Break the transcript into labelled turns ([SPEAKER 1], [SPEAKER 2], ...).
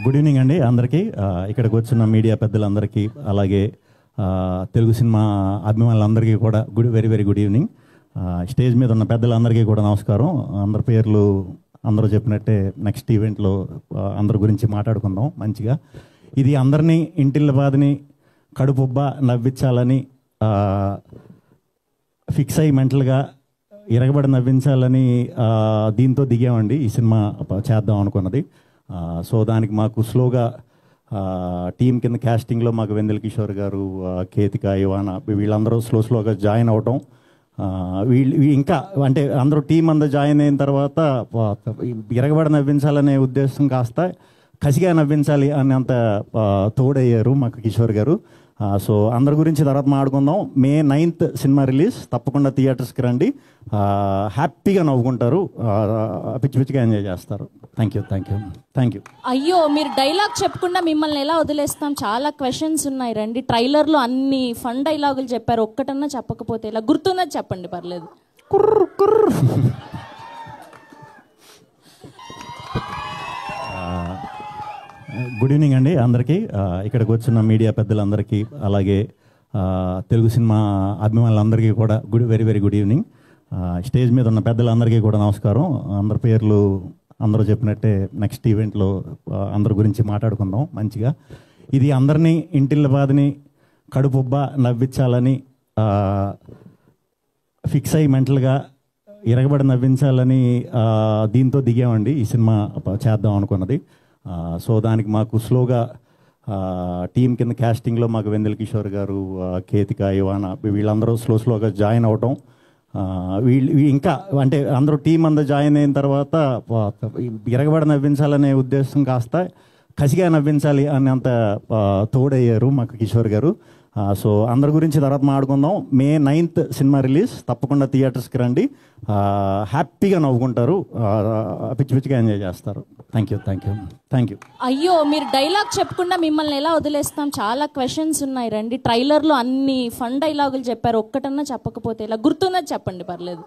[SPEAKER 1] Good evening అండి అందరికీ. ఇక్కడికి వచ్చిన మీడియా పెద్దలందరికీ, అలాగే తెలుగు సినిమా అభిమానులందరికీ కూడా very very good evening. Stage మీద ఉన్న పెద్దలందరికీ కూడా నమస్కారం. అందరి పేర్లు అందరూ చెప్పినట్టే నెక్స్ట్ ఈవెంట్లో అందరి గురించి మాట్లాడుకుందాం మంచిగా. ఇది అందరినీ ఇంటిళ్ళ బాధని కడుపుబ్బా నవ్వించాలని ఫిక్స్ అయ్యి మెంటల్గా ఇరగబడి నవ్వించాలని దీంతో దిగామండి ఈ సినిమా చేద్దాం అనుకున్నది. సో దానికి మాకు స్లోగా టీం కింద క్యాస్టింగ్లో మాకు వెందెల కిషోర్ గారు, కేతిక, ఇవానా వీళ్ళందరూ స్లోగా జాయిన్ అవటం, వీళ్ళు ఇంకా అంటే అందరూ టీం అందరూ జాయిన్ అయిన తర్వాత ఇరగబడి నవ్వించాలనే ఉద్దేశం కాస్త కసిగా నవ్వించాలి అనేంత తోడయ్యారు మాకు కిషోర్ గారు. సో అందరి గురించి తర్వాత మాట్లాడుకుందాం. May 9th సినిమా రిలీజ్, తప్పకుండా థియేటర్స్కి రండి. హ్యాపీగా నవ్వుకుంటారు, పిచ్చి పిచ్చిగా ఎంజాయ్ చేస్తారు. Thank you.
[SPEAKER 2] అయ్యో, మీరు డైలాగ్ చెప్పకుండా మిమ్మల్ని ఎలా వదిలేస్తాం? చాలా క్వశ్చన్స్ ఉన్నాయి, రండి. ట్రైలర్లో అన్ని ఫన్ డైలాగులు చెప్పారు, ఒక్కటన్నా చెప్పకపోతే ఇలా గుర్తున్నది చెప్పండి, పర్లేదు.
[SPEAKER 1] గుడ్ ఈవినింగ్ అండి అందరికీ. ఇక్కడికి వచ్చిన మీడియా పెద్దలందరికీ, అలాగే తెలుగు సినిమా అభిమానులందరికీ కూడా very very good evening. Stage మీద ఉన్న పెద్దలందరికీ కూడా నమస్కారం. అందరి పేర్లు అందరూ చెప్పినట్టే నెక్స్ట్ ఈవెంట్లో అందరి గురించి మాట్లాడుకుందాం మంచిగా. ఇది అందరినీ ఇంటిళ్ళ బాధని కడుపుబ్బా నవ్వించాలని ఫిక్స్ అయ్యి మెంటల్గా ఇరగబడి నవ్వించాలని దీంతో దిగామండి ఈ సినిమా చేద్దాం అనుకున్నది. సో దానికి మాకు స్లోగా టీం కింద క్యాస్టింగ్లో మాకు వెందెల కిషోర్ గారు, కేతిక, ఇవానా వీళ్ళందరూ స్లోగా జాయిన్ అవటం, వీళ్ళు ఇంకా అంటే అందరూ టీం అందరూ జాయిన్ అయిన తర్వాత ఇరగబడి నవ్వించాలనే ఉద్దేశం కాస్త కసిగా నవ్వించాలి అనేంత తోడయ్యారు మాకు కిషోర్ గారు. సో అందరి గురించి తర్వాత మాట్లాడుకుందాం. May 9th సినిమా రిలీజ్, తప్పకుండా థియేటర్స్కి రండి. హ్యాపీగా నవ్వుకుంటారు, పిచ్చి పిచ్చిగా ఎంజాయ్ చేస్తారు. Thank you.
[SPEAKER 2] అయ్యో, మీరు డైలాగ్ చెప్పకుండా మిమ్మల్ని ఎలా వదిలేస్తాం? చాలా క్వశ్చన్స్ ఉన్నాయి, రండి. ట్రైలర్లో అన్ని ఫన్ డైలాగులు చెప్పారు, ఒక్కటన్నా చెప్పకపోతే ఇలా గుర్తున్నది చెప్పండి, పర్లేదు.